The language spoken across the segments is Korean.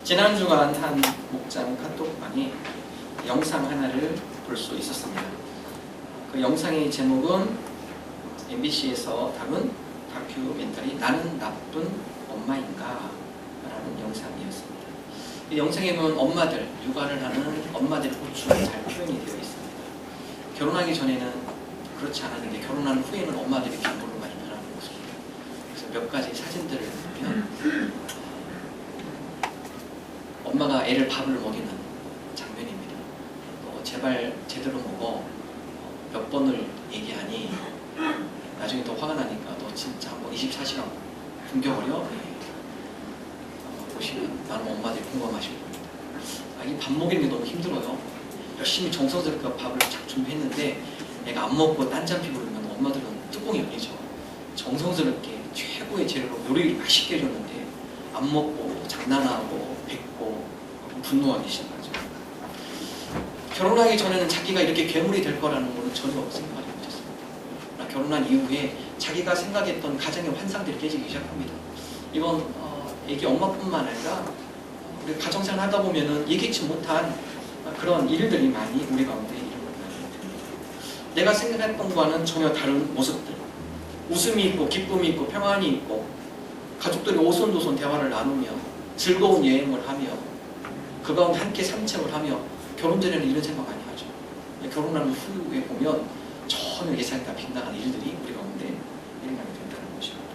지난 주간 한 목장 카톡방에 영상 하나를 볼 수 있었습니다. 그 영상의 제목은 MBC에서 다룬 다큐멘터리 나는 나쁜 엄마인가? 라는 영상이었습니다. 이 영상에 보면 엄마들, 육아를 하는 엄마들의 고충이 잘 표현이 되어 있습니다. 결혼하기 전에는 그렇지 않았는데 결혼한 후에는 엄마들이 기쁨으로 많이 변하는 모습입니다. 그래서 몇 가지 사진들을 보면 엄마가 애를 밥을 먹이는 장면입니다. 제발 제대로 먹어. 몇 번을 얘기하니 나중에 더 화가 나니까 너 진짜 한번 24시간 굶겨버려. 보시면 나는 엄마들이 공감하실 겁니다. 이 밥 먹이는 게 너무 힘들어요. 열심히 정성스럽게 밥을 쫙 준비했는데 애가 안 먹고 딴잠 피고 그러면 엄마들은 뚜껑이 열리죠. 정성스럽게 최고의 재료로 요리를 맛있게 해줬는데 안 먹고 장난하고 뱉고 분노하기 시작하죠. 결혼하기 전에는 자기가 이렇게 괴물이 될 거라는 것은 전혀 생각하지 못했습니다. 결혼한 이후에 자기가 생각했던 가정의 환상들이 깨지기 시작합니다. 이건 애기 엄마뿐만 아니라 우리 가정생활 하다 보면은 예기치 못한 그런 일들이 많이 우리 가운데 일어납니다. 내가 생각했던 것과는 전혀 다른 모습들, 웃음이 있고 기쁨이 있고 평안이 있고 가족들이 오손도손 대화를 나누며 즐거운 여행을 하며 그 가운데 함께 산책을 하며 결혼 전에는 이런 생각 많이 하죠. 결혼한 후에 보면 전혀 예상이 다 빗나가는 일들이 우리 가운데 일어나게 된다는 것입니다.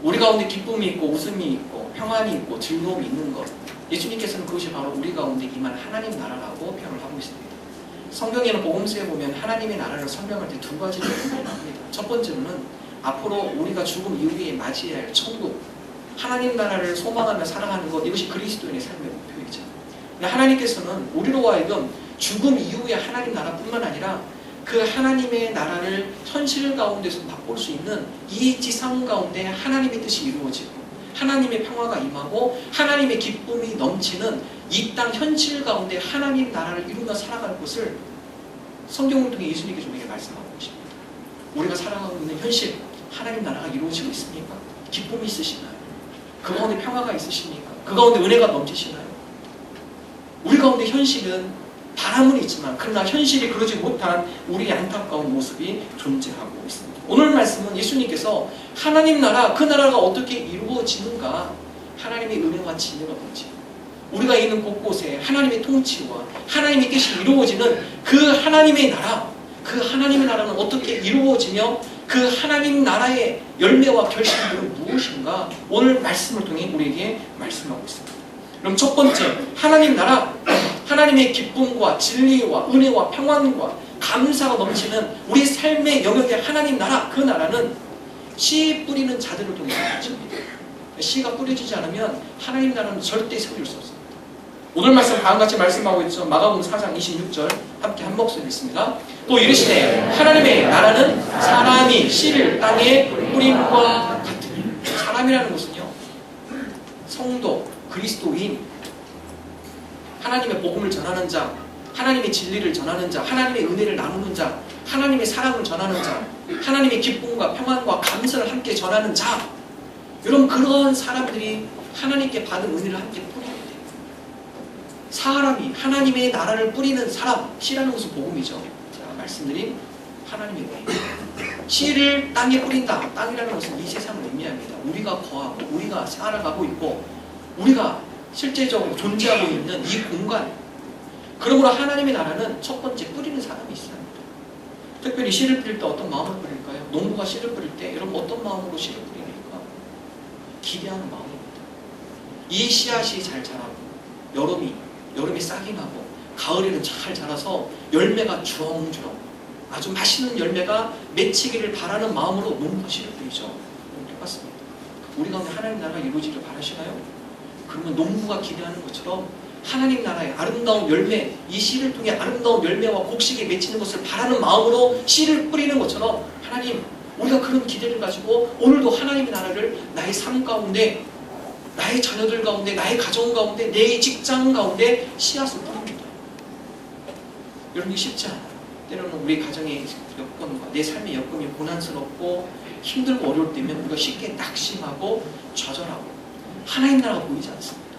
우리 가운데 기쁨이 있고 웃음이 있고 평안이 있고 즐거움이 있는 것, 예수님께서는 그것이 바로 우리 가운데 임한 하나님 나라라고 표현을 하고 있습니다. 성경에는 복음서에 보면 하나님의 나라를 설명할 때 두 가지를 표현합니다. 첫 번째로는 앞으로 우리가 죽음 이후에 맞이해야 할 천국, 하나님 나라를 소망하며 살아가는 것, 이것이 그리스도인의 삶의 목표이죠. 하나님께서는 우리로 하여금 죽음 이후에 하나님 나라뿐만 아니라 그 하나님의 나라를 현실 가운데서 맛볼 수 있는 이 지상 가운데 하나님의 뜻이 이루어지고 하나님의 평화가 임하고 하나님의 기쁨이 넘치는 이 땅 현실 가운데 하나님 나라를 이루며 살아갈 것을 성경을 통해 예수님께서 우리에게 말씀하고 계십니다. 우리가 살아가고 있는 현실, 하나님 나라가 이루어지고 있습니까? 기쁨이 있으시나요? 그 가운데 평화가 있으십니까? 그 가운데 은혜가 넘치시나요? 우리 가운데 현실은 바람은 있지만 그러나 현실이 그러지 못한 우리의 안타까운 모습이 존재하고 있습니다. 오늘 말씀은 예수님께서 하나님 나라, 그 나라가 어떻게 이루어지는가, 하나님의 은혜와 진리가 넘치고 우리가 있는 곳곳에 하나님의 통치와 하나님의 뜻이 이루어지는 그 하나님의 나라, 그 하나님의 나라는 어떻게 이루어지며 그 하나님 나라의 열매와 결실들은 무엇인가, 오늘 말씀을 통해 우리에게 말씀하고 있습니다. 그럼 첫 번째, 하나님 나라, 하나님의 기쁨과 진리와 은혜와 평안과 감사가 넘치는 우리 삶의 영역의 하나님 나라, 그 나라는 씨 뿌리는 자들을 통해 이루어집니다. 씨가 뿌려지지 않으면 하나님 나라는 절대 세워질 수 없습니다. 오늘 말씀 다음같이 말씀하고 있죠. 마가복음 4장 26절 함께 한 목소리 읽습니다. 또 이르시되 하나님의 나라는 사람이 씨를 땅에 뿌림과 같으니, 사람이라는 것은요, 성도, 그리스도인, 하나님의 복음을 전하는 자, 하나님의 진리를 전하는 자, 하나님의 은혜를 나누는 자, 하나님의 사랑을 전하는 자, 하나님의 기쁨과 평안과 감사를 함께 전하는 자, 여러분, 그런 사람들이 하나님께 받은 은혜를 함께 뿌리게 돼요. 사람이 하나님의 나라를 뿌리는 사람, 씨라는 것은 복음이죠. 제가 말씀드린 하나님의 은혜. 씨를 땅에 뿌린다. 땅이라는 것은 이 세상을 의미합니다. 우리가 거하고 우리가 살아가고 있고 우리가 실제적으로 존재하고 있는 이 공간. 그러므로 하나님의 나라는 첫 번째 뿌리는 사람이 있어야 합니다. 특별히 씨를 뿌릴 때 어떤 마음을 뿌릴까요? 농부가 씨를 뿌릴 때 여러분 어떤 마음으로 씨를 뿌리니까? 기대하는 마음입니다. 이 씨앗이 잘 자라고 여름에 싹이 나고 가을에는 잘 자라서 열매가 주렁주렁 아주 맛있는 열매가 맺히기를 바라는 마음으로 농부가 씨를 뿌리죠. 똑같습니다. 우리 가운데 하나님 나라가 이루어지기를 바라시나요? 그러면 농부가 기대하는 것처럼 하나님 나라의 아름다운 열매, 이 씨를 통해 아름다운 열매와 곡식이 맺히는 것을 바라는 마음으로 씨를 뿌리는 것처럼, 하나님, 우리가 그런 기대를 가지고 오늘도 하나님의 나라를 나의 삶 가운데, 나의 자녀들 가운데, 나의 가정 가운데, 내 직장 가운데 씨앗을 뿌립니다. 여러분, 이게 쉽지 않아요. 때로는 우리 가정의 여건과 내 삶의 여건이 고난스럽고 힘들고 어려울 때면 우리가 쉽게 낙심하고 좌절하고 하나님 나라가 보이지 않습니다.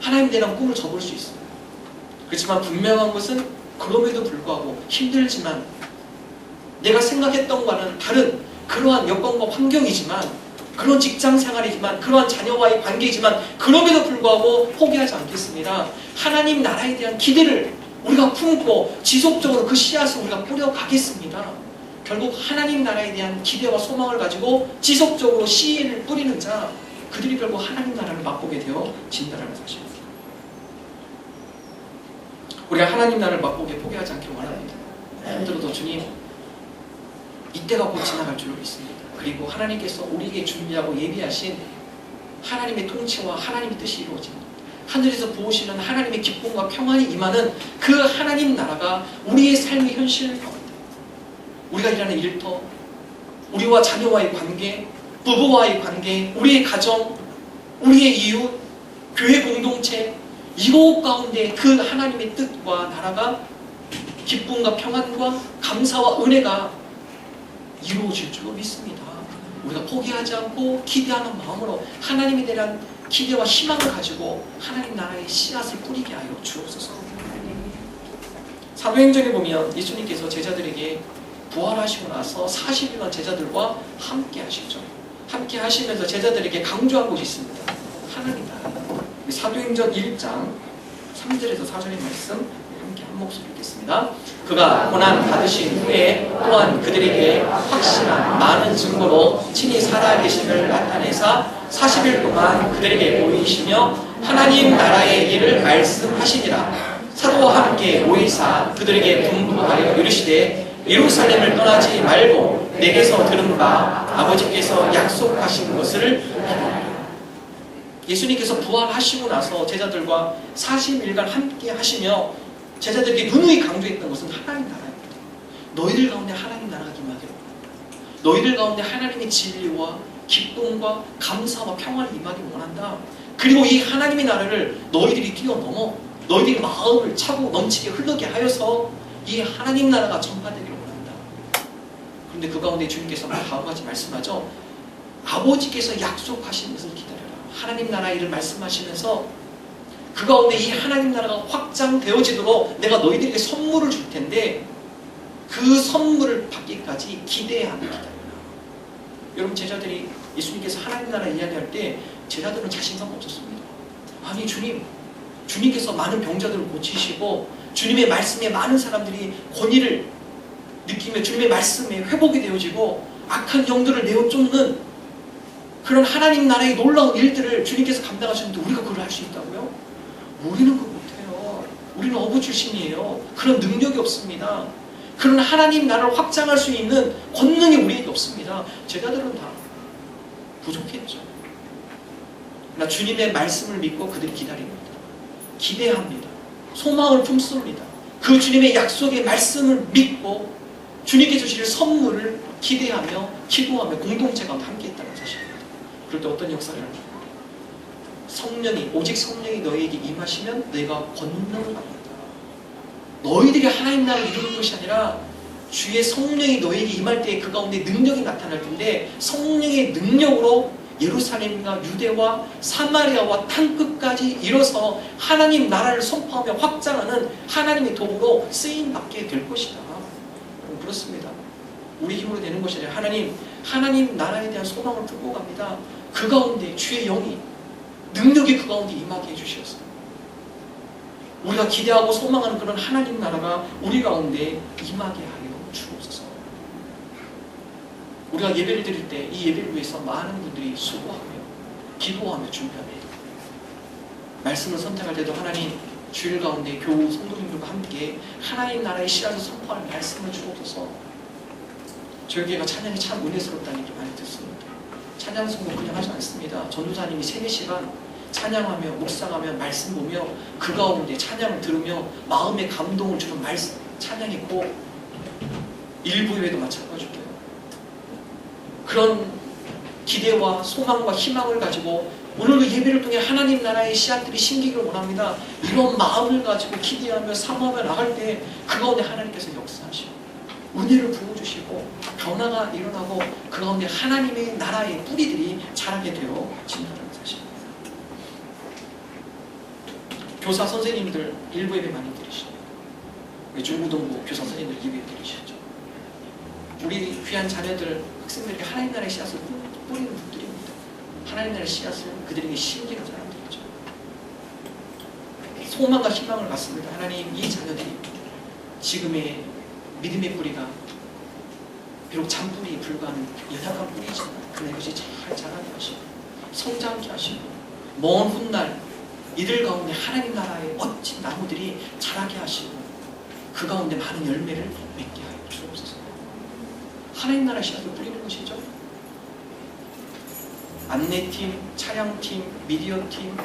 하나님에 대한 꿈을 접을 수 있어요. 그렇지만 분명한 것은 그럼에도 불구하고 힘들지만 내가 생각했던 것과는 다른 그러한 여건과 환경이지만 그런 직장 생활이지만 그러한 자녀와의 관계이지만 그럼에도 불구하고 포기하지 않겠습니다. 하나님 나라에 대한 기대를 우리가 품고 지속적으로 그 씨앗을 우리가 뿌려가겠습니다. 결국 하나님 나라에 대한 기대와 소망을 가지고 지속적으로 씨를 뿌리는 자, 그들이 결국 하나님 나라를 맛보게 되어진다는 사실입니다. 우리가 하나님 나라를 맛보게 포기하지 않기를 원합니다. 힘들어도 주님, 이때가 곧 지나갈 줄로 믿습니다. 그리고 하나님께서 우리에게 준비하고 예비하신 하나님의 통치와 하나님의 뜻이 이루어집니다. 하늘에서 부으시는 하나님의 기쁨과 평안이 임하는 그 하나님 나라가 우리의 삶의 현실 가운데, 우리가 일하는 일터, 우리와 자녀와의 관계, 부부와의 관계, 우리의 가정, 우리의 이웃, 교회 공동체, 이곳 가운데 그 하나님의 뜻과 나라가 기쁨과 평안과 감사와 은혜가 이루어질 줄로 믿습니다. 우리가 포기하지 않고 기대하는 마음으로 하나님에 대한 기대와 희망을 가지고 하나님 나라의 씨앗을 뿌리게 하여 주옵소서. 사도행전에 보면 예수님께서 제자들에게 부활하시고 나서 40일간 제자들과 함께 하시죠. 함께 하시면서 제자들에게 강조한 곳이 있습니다. 하나님 나라. 사도행전 1장 3절에서 4절의 말씀 함께 한 목소리 읽겠습니다. 그가 고난 받으신 후에 또한 그들에게 확실한 많은 증거로 친히 살아계심을 나타내사 40일 동안 그들에게 보이시며 하나님 나라의 일을 말씀하시니라. 사도와 함께 5일사 그들에게 분부하여 이르시되 예루살렘을 떠나지 말고 내게서 들은 바 아버지께서 약속하신 것을 하라. 예수님께서 부활하시고 나서 제자들과 40일간 함께 하시며 제자들에게 누누이 강조했던 것은 하나님 나라입니다. 너희들 가운데 하나님 나라가 임하기를 원한다. 너희들 가운데 하나님의 진리와 기쁨과 감사와 평안을 임하기 원한다. 그리고 이 하나님의 나라를 너희들이 뛰어넘어 너희들의 마음을 차고 넘치게 흐르게 하여서 이 하나님 나라가 전파되기를 원한다. 그런데 그 가운데 주님께서 다음과 같이 말씀하죠. 아버지께서 약속하신 것을 기다려라. 하나님 나라 일을 말씀하시면서 그 가운데 이 하나님 나라가 확장되어지도록 내가 너희들에게 선물을 줄 텐데 그 선물을 받기까지 기대하며 기다려라. 여러분, 제자들이 예수님께서 하나님 나라 이야기할 때 제자들은 자신감 없었습니다. 아니 주님께서 많은 병자들을 고치시고 주님의 말씀에 많은 사람들이 권위를 느끼며 주님의 말씀에 회복이 되어지고 악한 영들을 내어 쫓는 그런 하나님 나라의 놀라운 일들을 주님께서 감당하셨는데 우리가 그걸 할 수 있다고요? 우리는 그거 못해요. 우리는 어부 출신이에요. 그런 능력이 없습니다. 그런 하나님 나라를 확장할 수 있는 권능이 우리에게 없습니다. 제자들은 다 부족했죠. 그러나 주님의 말씀을 믿고 그들이 기다립니다. 기대합니다. 소망을 품습니다. 그 주님의 약속의 말씀을 믿고 주님께 주실 선물을 기대하며 기도하며 공동체가 함께 했다는 사실입니다. 그럴 때 어떤 역사를 합니까? 오직 성령이 너희에게 임하시면 너희가 권능을 받는다. 너희들이 하나님 나라를 이루는 것이 아니라 주의 성령이 너희에게 임할 때 그 가운데 능력이 나타날 텐데 성령의 능력으로 예루살렘과 유대와 사마리아와 땅끝까지 이뤄서 하나님 나라를 선포하며 확장하는 하나님의 도구로 쓰임받게 될 것이다. 그렇습니다. 우리 힘으로 되는 것이 아니라 하나님 나라에 대한 소망을 품고 갑니다. 그 가운데 주의 영이 능력이 그 가운데 임하게 해주셨어요. 우리가 기대하고 소망하는 그런 하나님 나라가 우리 가운데 임하게 하여 주옵소서. 우리가 예배를 드릴 때 이 예배를 위해서 많은 분들이 수고하며 기도하며 준비합니다. 말씀을 선택할 때도 하나님 주일 가운데 교우 성도님들과 함께 하나님 나라의 씨앗을 선포할 말씀을 주옵소서. 저희 교회가 찬양이 참 은혜스럽다는 얘기 많이 듣습니다. 찬양 선곡 그냥 하지 않습니다. 전도사님이 3-4시간 찬양하며 묵상하며 말씀 보며 그 가운데 찬양을 들으며 마음의 감동을 주는 말씀 찬양했고 일부 예배도 마찬가지고요. 그런 기대와 소망과 희망을 가지고 오늘 그 예배를 통해 하나님 나라의 씨앗들이 심기를 원합니다. 이런 마음을 가지고 기대하며 사모하며 나갈 때 그 가운데 하나님께서 역사하시고 은혜를 부어주시고 변화가 일어나고 그 가운데 하나님의 나라의 뿌리들이 자라게 되어 진다는 사실입니다. 교사 선생님들 일부 예배 많이 드리시죠. 중고등부 교사 선생님들 200 드리시죠. 우리 귀한 자녀들, 학생들에게 하나님 나라의 씨앗을 뿌리는 분들입니다. 하나님 나라의 씨앗을 그들에게 심기는 사람들이죠. 소망과 희망을 갖습니다. 하나님, 이 자녀들이 지금의 믿음의 뿌리가 비록 잔뿌리에 불과한 연약한 뿌리지만 그것이 잘 자라게 하시고 성장케 하시고 먼 훗날 이들 가운데 하나님 나라의 멋진 나무들이 자라게 하시고 그 가운데 많은 열매를 맺게 하여 주옵소서. 하나님 나라의 씨앗을 뿌리는 것이죠. 안내팀, 차량팀, 미디어팀,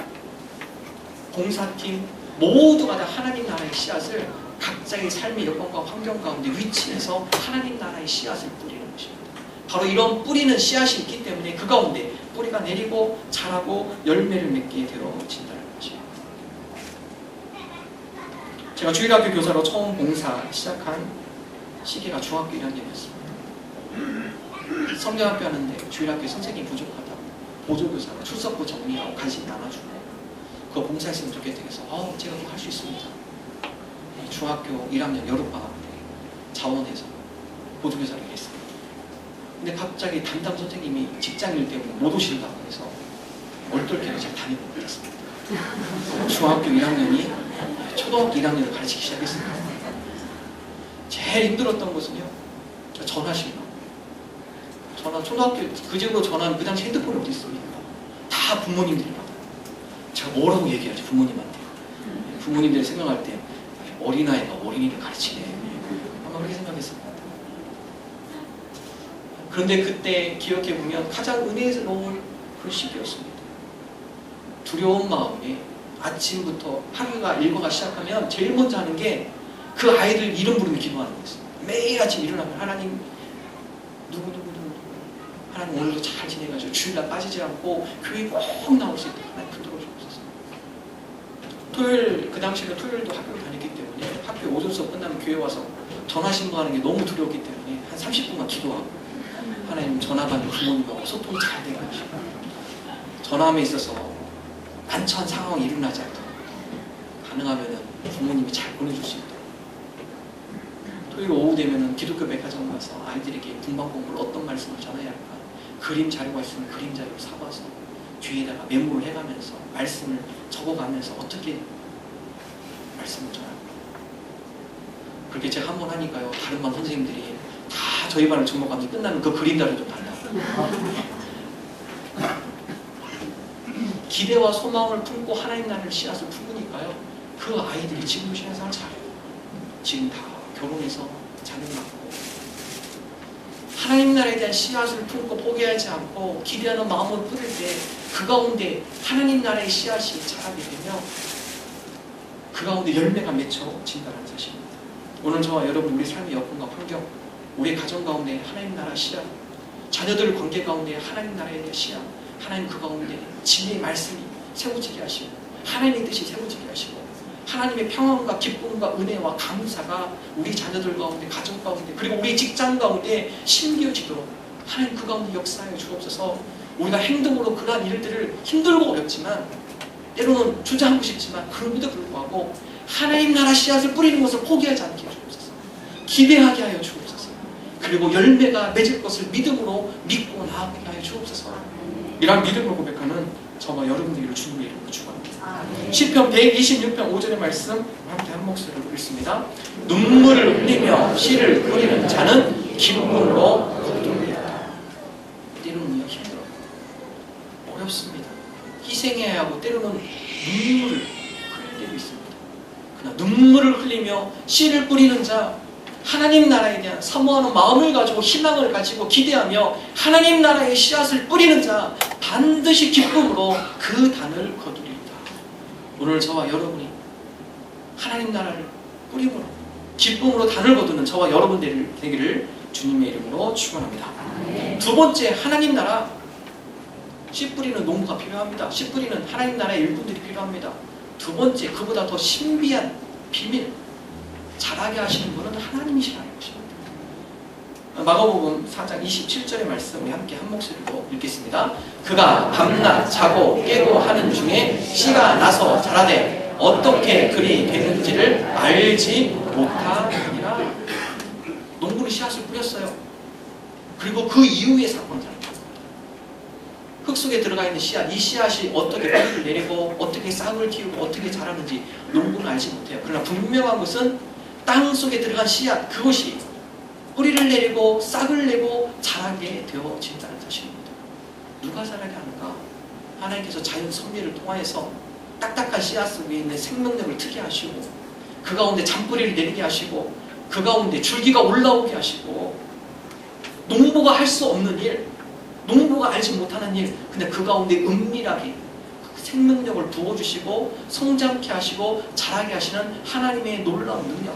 봉사팀 모두가 다 하나님 나라의 씨앗을 각자의 삶의 여건과 환경 가운데 위치해서 하나님 나라의 씨앗을 뿌리는 것입니다. 바로 이런 뿌리는 씨앗이 있기 때문에 그 가운데 뿌리가 내리고 자라고 열매를 맺게 되어진다는 것입니다. 제가 주일학교 교사로 처음 봉사 시작한 시기가 중학교 1학년이었습니다. 성경학교 하는데 주일학교 선생님이 부족하다고 보조교사가 출석부 정리하고 간식 나눠주고 그거 봉사했으면 좋겠다고 해서 제가 그거 할 수 있습니다. 중학교 1학년 여름방학 때 자원에서 보조교사를 했습니다. 근데 갑자기 담당 선생님이 직장일 때문에 못 오신다고 해서 얼떨결에 제가 담임을 맡았습니다. 중학교 1학년이 초등학교 1학년을 가르치기 시작했습니다. 제일 힘들었던 것은요, 전화실로. 초등학교 그 집으로 전화는 그 당시 핸드폰이 어디 있습니까? 다 부모님들이 받아요. 제가 뭐라고 얘기하지 부모님한테. 부모님들이 생각할 때 어린아이가 어린이를 가르치네. 아마 그렇게 생각했습니다. 그런데 그때 기억해보면 가장 은혜스러운 그런 시기였습니다. 두려운 마음에 아침부터 하루가 일과가 시작하면 제일 먼저 하는 게 그 아이들 이름 부르며 기도하는 거였습니다. 매일 아침 일어나면 하나님 누구 하나님 오늘도 잘 지내가지고 주일날 빠지지 않고 교회 꼭 나올 수 있도록 하나님 붙들어 주옵소서. 토요일, 그 당시에는 토요일도 학교를 다녔기 때문에 학교 오전 수업 끝나면 교회 와서 전화 신고하는 게 너무 두려웠기 때문에 한 30분만 기도하고 하나님 전화 받는 부모님하고 소통이 잘 돼가지고 전화함에 있어서 난처한 상황이 일어나지 않도록 가능하면 부모님이 잘 보내줄 수 있도록 토요일 오후 되면 기독교 백화점 가서 아이들에게 분방 공부를 어떤 말씀을 전해야 할까 그림 자료가 있으면 그림 자료를 사와서 뒤에다가 메모를 해가면서 말씀을 적어가면서 어떻게 말씀을 전할까. 그렇게 제가 한 번 하니까요 다른 반 선생님들이 다 저희 반을 접목하면서 끝나면 그 그림 자료 좀 달라고. 기대와 소망을 품고 하나님 나라의 씨앗을 품으니까요 그 아이들이 지금 신앙생활 잘해요. 지금 다 결혼해서 자녀 낳고 하나님 나라에 대한 씨앗을 품고 포기하지 않고 기대하는 마음을 뿌릴 때 그 가운데 하나님 나라의 씨앗이 자라게 되며 그 가운데 열매가 맺혀진다는 사실입니다. 오늘 저와 여러분 우리 삶의 여건과 환경 우리 가정 가운데 하나님 나라 씨앗 자녀들 관계 가운데 하나님 나라에 대한 씨앗 하나님 그 가운데 진리의 말씀이 세워지게 하시고 하나님의 뜻이 세워지게 하시고 하나님의 평안과 기쁨과 은혜와 감사가 우리 자녀들 가운데 가정 가운데 그리고 우리 직장 가운데 심겨지도록 하나님 그 가운데 역사하여 주옵소서. 우리가 행동으로 그러한 일들을 힘들고 어렵지만 때로는 주저하고 싶지만 그럼에도 불구하고 하나님 나라 씨앗을 뿌리는 것을 포기하지 않게 주옵소서. 기대하게 하여 주옵소서. 그리고 열매가 맺을 것을 믿음으로 믿고 나아가게 하여 주옵소서. 이러한 믿음으로 고백하는 저와 여러분들을 주님의 이름으로 축원합니다. 시편 126편 5절의 말씀 함께 한 목소리로 읽습니다. 눈물을 흘리며 씨를 뿌리는 자는 기쁨으로 거두리라. 때로는 힘들어요. 어렵습니다. 희생해야 하고 때로는 눈물을 흘릴 때도 있습니다. 그러나 눈물을 흘리며 씨를 뿌리는 자 하나님 나라에 대한 사모하는 마음을 가지고 희망을 가지고 기대하며 하나님 나라의 씨앗을 뿌리는 자 반드시 기쁨으로 그 단을 거두리라. 오늘 저와 여러분이 하나님 나라를 뿌림으로 기쁨으로 단을 거두는 저와 여러분 되기를 주님의 이름으로 축원합니다. 두 번째 하나님 나라 씨 뿌리는 농부가 필요합니다. 씨 뿌리는 하나님 나라의 일꾼들이 필요합니다. 두 번째 그보다 더 신비한 비밀 자라게 하시는 분은 하나님이시라는 것입니다. 마가복음 4장 27절의 말씀 우리 함께 한 목소리로 읽겠습니다. 그가 밤낮 자고 깨고 하는 중에 씨가 나서 자라되 어떻게 그리 되는지를 알지 못하니라. 농부는 씨앗을 뿌렸어요. 그리고 그 이후의 사건이잖아요. 흙 속에 들어가 있는 씨앗, 이 씨앗이 어떻게 뿌리를 내리고 어떻게 싹을 틔우고 어떻게 자라는지 농부는 알지 못해요. 그러나 분명한 것은 땅 속에 들어간 씨앗, 그것이 뿌리를 내리고 싹을 내고 자라게 되어진다는 사실입니다. 누가 자라게 하는가? 하나님께서 자연 섭리를 통하여서 딱딱한 씨앗 속에 있는 생명력을 트게 하시고 그 가운데 잔뿌리를 내리게 하시고 그 가운데 줄기가 올라오게 하시고 농부가 할 수 없는 일, 농부가 알지 못하는 일, 근데 그 가운데 은밀하게 생명력을 부어주시고 성장케 하시고 자라게 하시는 하나님의 놀라운 능력.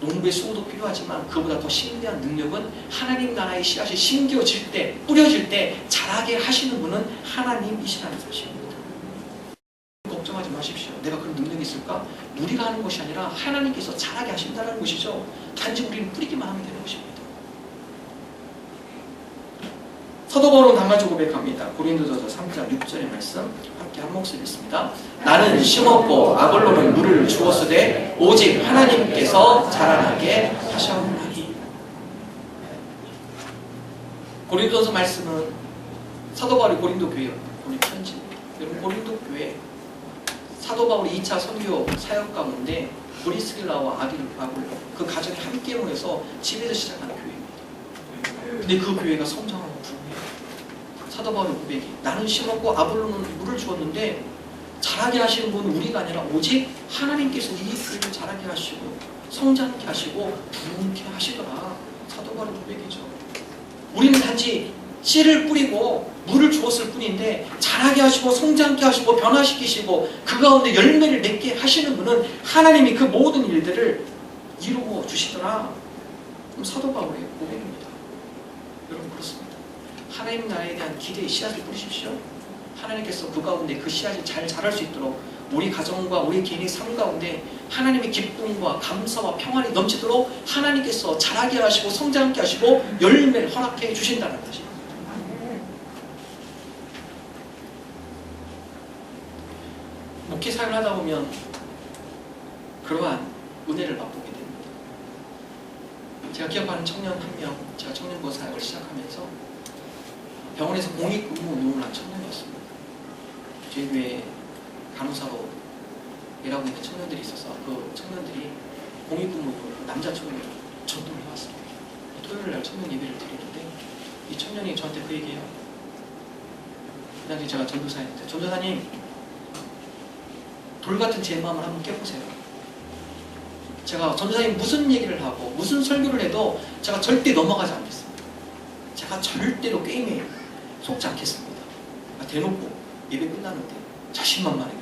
농부의 수고도 필요하지만 그보다 더 신비한 능력은 하나님 나라의 씨앗이 심겨질 때, 뿌려질 때 자라게 하시는 분은 하나님이시라는 사실입니다. 걱정하지 마십시오. 내가 그런 능력이 있을까? 우리가 하는 것이 아니라 하나님께서 자라게 하신다는 것이죠. 단지 우리는 뿌리기만 하면 되는 것입니다. 사도 바울은 단가지고 고백합니다. 고린도전서 3장 6절의 말씀 함께 한 목소리 읽습니다. 나는 심었고 아볼로는 물을 주었으되 오직 하나님께서 자라나게 하셨나니. 고린도전서 말씀은 사도 바울이 고린도 교회 보낸 편지입니다. 여러분, 고린도 교회 사도 바울이 2차 선교 사역 가운데 브리스길라와 아볼로 그 가정이 함께 모여서 집에서 시작하는 교회입니다. 근데 그 교회가 성장하고 부흥해요. 사도 바울의 고백이 나는 심었고 아볼로는 물을 주었는데 자라게 하시는 분은 우리가 아니라 오직 하나님께서 이 교회를 자라게 하시고 성장케 하시고 부흥케 하시더라. 사도 바울의 고백이죠. 우리는 단지 씨를 뿌리고 물을 주었을 뿐인데 자라게 하시고 성장케 하시고 변화시키시고 그 가운데 열매를 맺게 하시는 분은 하나님이 그 모든 일들을 이루어 주시더라. 그럼 사도 바울의 고백입니다. 여러분, 그렇습니다. 하나님 나라에 대한 기대의 씨앗을 뿌리십시오. 하나님께서 그 가운데 그 씨앗이 잘 자랄 수 있도록 우리 가정과 우리 개인의 삶 가운데 하나님의 기쁨과 감사와 평안이 넘치도록 하나님께서 자라게 하시고 성장케 하시고 열매를 허락해 주신다는 것입니다. 목회 사역을 하다 보면 그러한 은혜를 맛보게 됩니다. 제가 기억하는 청년 한 명, 제가 청년부 사역을 시작하면서 병원에서 공익근무 운동을 한 청년이었습니다. 저희 교회에 간호사로 일하고 있는 청년들이 있어서 그 청년들이 공익근무 남자 청년을 전도를 해왔습니다. 토요일날 청년 예배를 드리는데 이 청년이 저한테 그 얘기해요. 그 당시 제가 전도사였는데, 전도사님, 돌같은 제 마음을 한번 깨보세요. 제가 전도사님 무슨 얘기를 하고 무슨 설교를 해도 제가 절대 넘어가지 않겠습니다. 제가 절대로 게임에 속지 않겠습니다. 대놓고 예배 끝나는데 자신만만하게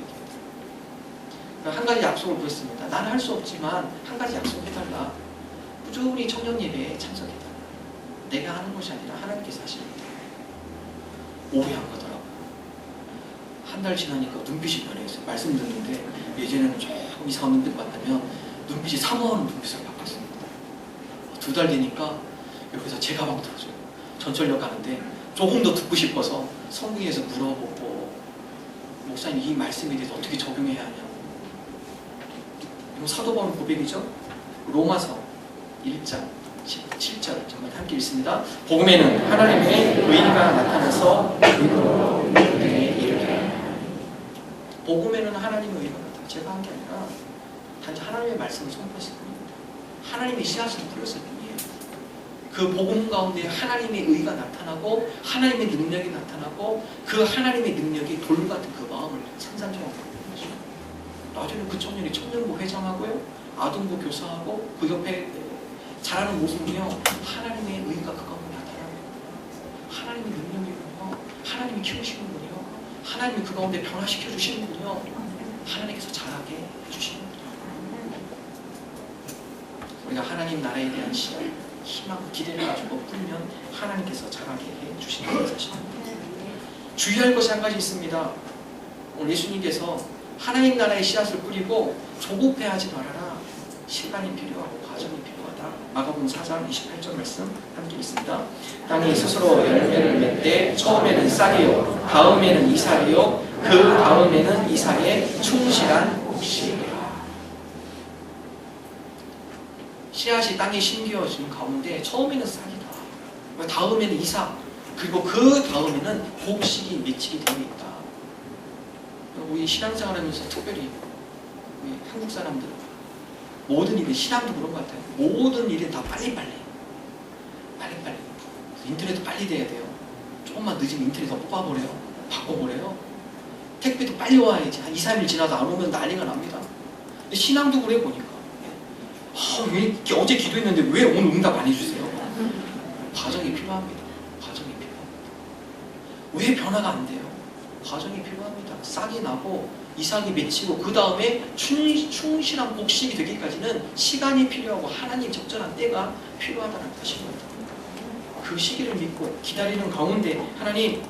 한 가지 약속을 구했습니다. 나는 할 수 없지만 한 가지 약속해달라. 꾸준히 청년 예배에 참석해달라. 내가 하는 것이 아니라 하나님께서 하십니다. 오해 안 가더라고요. 한 달 지나니까 눈빛이 변했어요. 말씀 듣는데 예전에는 조금 이상한 눈빛 봤다면 눈빛이 사모하는 눈빛으로 바뀌었습니다. 2달 되니까 여기서 제 가방 들어줘요. 전철역 가는데 조금 더 듣고 싶어서 성경에서 물어보고 목사님 이 말씀에 대해서 어떻게 적용해야 하냐고. 이거 사도 바울 고백이죠. 로마서 1장 17절 정말 함께 읽습니다. 복음에는 하나님의 의가 나타나서 믿음에 이르게. 복음에는 하나님의 의가 나타나. 제가 한 게 아니라 단지 하나님의 말씀을 선포했을 뿐입니다. 하나님의 씨앗을 뿌렸을 뿐이에요. 그 복음 가운데 하나님의 의가 나타나고 하나님의 능력이 나타나고 그 하나님의 능력이 돌같은 그 마음을 산산조각 만드는 거죠. 나중에 그 청년이 청년부 회장하고요, 아동부 교사하고 그 옆에 자라는 모습은요, 하나님의 의가 그 가운데 나타나요. 하나님의 능력이군요. 하나님이 키우시는군요. 하나님이 그 가운데 변화시켜 주시는군요. 하나님께서 자라게 해주시는군요. 우리가 하나님 나라에 대한 씨앗, 희망, 기대를 가지고 뿌리면 하나님께서 자라게 해주신다는 사실입니다. 주의할 것이 한 가지 있습니다. 오늘 예수님께서 하나님 나라의 씨앗을 뿌리고 조급해하지 말아라. 시간이 필요하고 과정이 필요하다. 마가복음 4장 28절 말씀 함께 있습니다. 땅이 스스로 열매를 맺되 처음에는 쌀이요 다음에는 이삭이요 그 다음에는 이삭의 충실한 곡식이라. 씨앗이 땅에 심겨진 가운데 처음에는 쌀이다, 다음에는 이삭, 그리고 그 다음에는 곡식이 맺히게 되어 있다. 우리 신앙생활하면서 특별히 우리 한국 사람들 모든 일이, 신앙도 그런 것 같아요. 모든 일이 다 빨리빨리 인터넷도 빨리 돼야 돼요. 조금만 늦으면 인터넷 다 뽑아버려요. 바꿔버려요. 택배도 빨리 와야지. 한 2, 3일 지나도 안 오면 난리가 납니다. 근데 신앙도 그래 보니까 왜 어제 기도했는데 왜 오늘 응답 안 해주세요? 과정이 필요합니다. 과정이 필요합니다. 왜 변화가 안 돼요? 과정이 필요합니다. 싹이 나고 이삭이 맺히고 그 다음에 충실한 곡식이 되기까지는 시간이 필요하고 하나님 적절한 때가 필요하다는 것입니다. 그 시기를 믿고 기다리는 가운데 하나님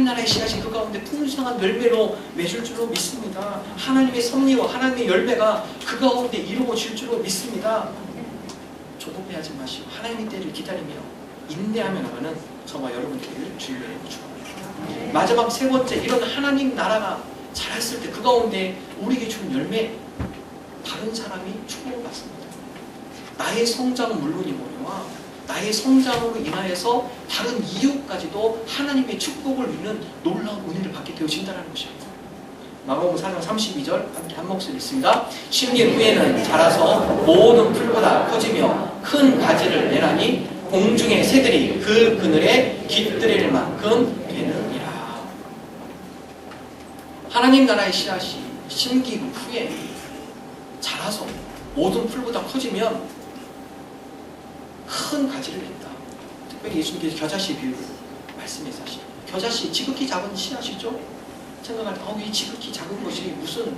나라의 씨앗이 그 가운데 풍성한 열매로 맺을 줄로 믿습니다. 하나님의 섭리와 하나님의 열매가 그 가운데 이루어질 줄로 믿습니다. 조급해하지 마시고 하나님의 때를 기다리며 인내하며 나가는 저와 여러분 되기를 주님의 이름으로 축원합니다. 마지막 세 번째, 이런 하나님 나라가 자랐을 때 그 가운데 우리에게 주는 열매, 다른 사람이 축복을 받습니다. 나의 성장은 물론이거니와 나의 성장으로 인하여서 다른 이웃까지도 하나님의 축복을 누리는 놀라운 은혜를 받게 되어진다는 것입니다. 마가복음 4장 32절 함께 한 목소리 있습니다. 심긴 후에는 자라서 모든 풀보다 커지며 큰 가지를 내나니 공중의 새들이 그 그늘에 깃들일 만큼 되느니라. 하나님 나라의 씨앗이 심기고 후에 자라서 모든 풀보다 커지면 큰 가지를 낸다. 특별히 예수님께서 겨자씨 비유를 말씀해서 하시죠. 겨자씨, 지극히 작은 씨앗이죠. 생각할 때 이 지극히 작은 것이 무슨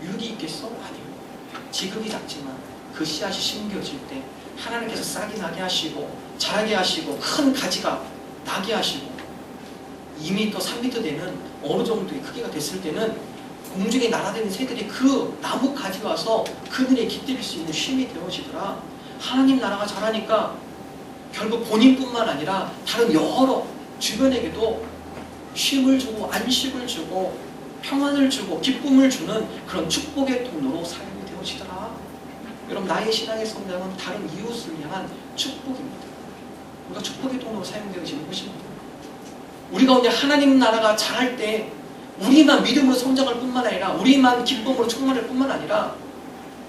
유익이 있겠어? 아니요. 지극히 작지만 그 씨앗이 심겨질 때 하나님께서 싹이 나게 하시고 자라게 하시고 큰 가지가 나게 하시고 2m, 3m 되는 어느 정도의 크기가 됐을 때는 공중에 날아다니는 새들이 그 나무 가지에 와서 그늘에 깃들일 수 있는 쉼이 되어지더라. 하나님 나라가 자라니까 결국 본인뿐만 아니라 다른 여러 주변에게도 쉼을 주고 안식을 주고 평안을 주고 기쁨을 주는 그런 축복의 통로로 사용이 되어지더라. 여러분, 나의 신앙의 성장은 다른 이웃을 향한 축복입니다. 우리가 축복의 통로로 사용되어지는 것입니다. 우리 가운데 하나님 나라가 자랄 때 우리만 믿음으로 성장할 뿐만 아니라 우리만 기쁨으로 충만할 뿐만 아니라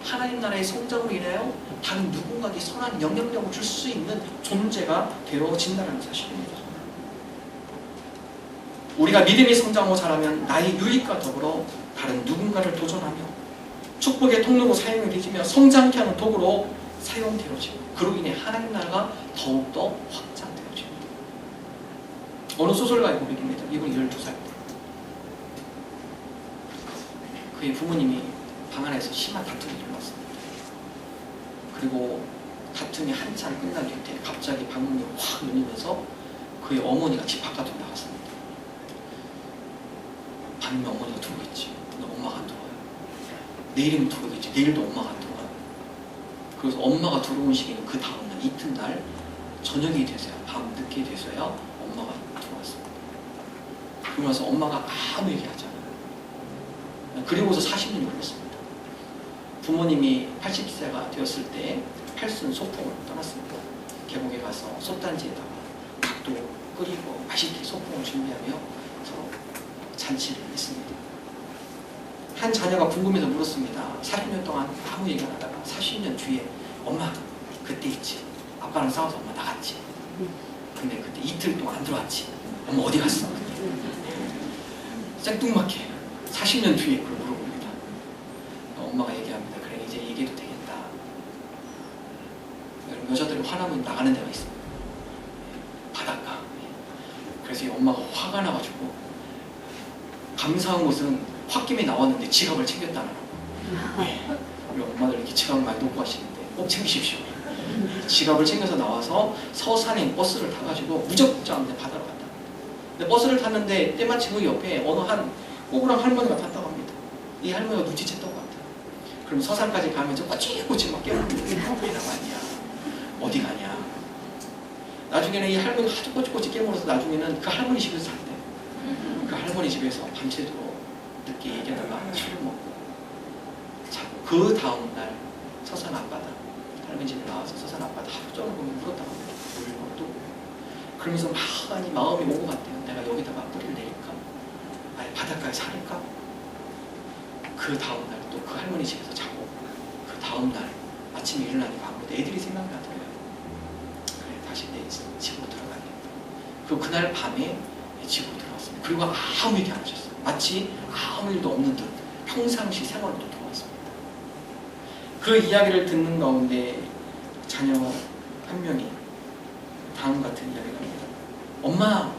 하나님 나라의 성장으로 인하여 다른 누군가에게 선한 영향력을 줄 수 있는 존재가 되어진다는 사실입니다. 우리가 믿음이 성장하고 자라면 나의 유익과 더불어 다른 누군가를 도전하며 축복의 통로로 사용되어지며 성장케 하는 도구로 사용되어지고 그로 인해 하나님 나라가 더욱더 확장되어집니다. 어느 소설가의 고백입니다. 이분이 12살 때 그의 부모님이 방 안에서 심한 다툼이 일어났습니다. 그리고 다툼이 한참 끝난 뒤에 갑자기 방문이 확 열리면서 그의 어머니가 집 바깥으로 나갔습니다. 반면 어머니가 들어오겠지. 근데 엄마가 안 들어와요. 내일이면 들어오겠지. 내일도 엄마가 안 들어와요. 그래서 엄마가 들어온 시기는 그 다음날 이튿날 저녁이 돼서야, 밤 늦게 돼서야 엄마가 들어왔습니다. 그러면서 엄마가 아무 얘기하지 않아요. 그리고서 40년이 흘렀습니다. 부모님이 80세가 되었을 때 팔순 소풍을 떠났습니다. 계곡에 가서 솥단지에다가 밥도 끓이고 맛있게 소풍을 준비하며 서로 잔치를 했습니다. 한 자녀가 궁금해서 물었습니다. 40년 동안 아무 얘기 안 하다가 40년 뒤에 엄마 그때 있지? 아빠랑 싸워서 엄마 나갔지? 근데 그때 이틀 동안 안 들어왔지? 엄마 어디 갔어? 생뚱맞게 40년 뒤에 그걸 물어봅니다. 엄마가 얘기합니다. 그래 이제 얘기해도 되겠다. 여자들이 화나면 나가는 데가 있습니다. 바닷가. 그래서 엄마가 화가 나가지고 감사한 것은 홧김에 나왔는데 지갑을 챙겼다는 거예요. 우리 엄마들 이렇게 지갑을 많이 놓고 가시는데 꼭 챙기십시오. 지갑을 챙겨서 나와서 서산행 버스를 타가지고 무적장 바다로 갔다. 근데 버스를 탔는데 때마침 그 옆에 어느 한 꼬부랑 할머니가 탔다고 합니다. 이 할머니가 눈치챘던 것 같아요. 그럼 서산까지 가면 좀 꼬치꼬치 막 깨물고 이라고 아니야. 어디 가냐. 나중에는 이 할머니 하도 꼬치꼬치 깨물어서 나중에는 그 할머니 집에서 잤대. 그 할머니 집에서 밤새도록 늦게 얘기하다가 술을 먹고 자고, 그 다음날 서산 앞바다, 할머니 집에 나와서 서산 앞바다 하루 종일 보면 울었다고 합니다. 울고 또 그러면서 많이 마음이 오고 갔대요. 내가 여기다가 뿌리를 내릴까? 아니 바닷가에 살까? 그 다음날 또 그 할머니 집에서 자고, 그 다음날 아침에 일어나니까 아무래도 애들이 생각나더래요. 그래, 다시 내 집으로 들어가야겠다. 그리고 그날 밤에 집으로 들어왔습니다. 그리고 아무 얘기 안 하셨어요. 마치 아무 일도 없는 듯 평상시 생활로 돌아왔습니다. 그 이야기를 듣는 가운데 자녀 한 명이 다음 같은 이야기를 합니다. 엄마,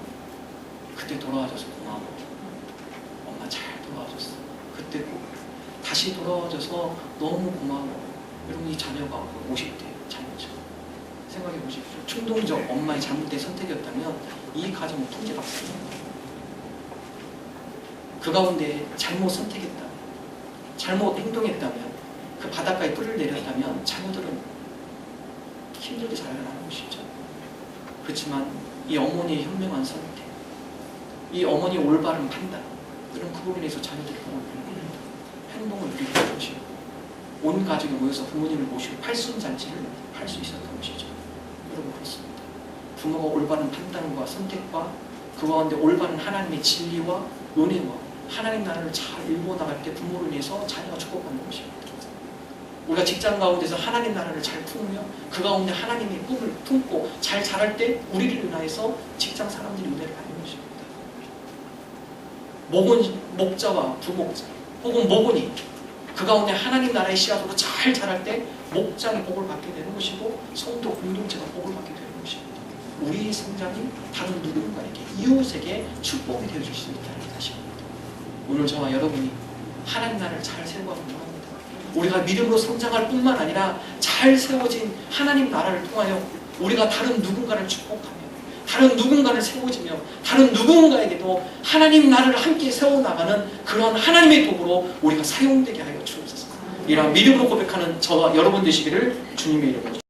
그때 돌아와줘서 고마워. 엄마 잘 돌아와줬어. 그때 꼭 다시 돌아와줘서 너무 고마워. 여러분, 이 자녀가 50대 자녀죠. 생각해 보십시오. 충동적 엄마의 잘못된 선택이었다면 이 가정은 통제받습니다. 그 가운데 잘못 선택했다면, 잘못 행동했다면, 그 바닷가에 뿌리를 내렸다면 자녀들은 힘들게 자라나는 것이죠. 그렇지만 이 어머니의 현명한 선택, 이 어머니의 올바른 판단, 그런 그로 인해서 자녀들이 행동을 누리게 된 것이고, 온 가족이 모여서 부모님을 모시고 팔순잔치를 할 수 있었던 것이죠. 여러분, 그렇습니다. 부모가 올바른 판단과 선택과 그 가운데 올바른 하나님의 진리와 은혜와 하나님 나라를 잘 일궈 나갈 때 부모로 인해서 자녀가 축복받는 것입니다. 우리가 직장 가운데서 하나님 나라를 잘 품으며 그 가운데 하나님의 꿈을 품고 잘 자랄 때 우리를 인하여서 직장 사람들이 은혜를 받는 것입니다. 목자와 부목자 혹은 목원이 그 가운데 하나님 나라의 씨앗으로 잘 자랄 때 목장이 복을 받게 되는 것이고 성도 공동체가 복을 받게 되는 것입니다. 우리의 성장이 다른 누군가에게, 이웃에게 축복이 되어줄 수 있다는 사실입니다. 오늘 저와 여러분이 하나님 나라를 잘 세워가는 겁니다. 우리가 믿음으로 성장할 뿐만 아니라 잘 세워진 하나님 나라를 통하여 우리가 다른 누군가를 축복하며 다른 누군가를 세워지며 다른 누군가에게도 하나님 나라를 함께 세워나가는 그런 하나님의 도구로 우리가 사용되게 하여 주옵소서. 이러한 믿음으로 고백하는 저와 여러분 되시기를 주님의 이름으로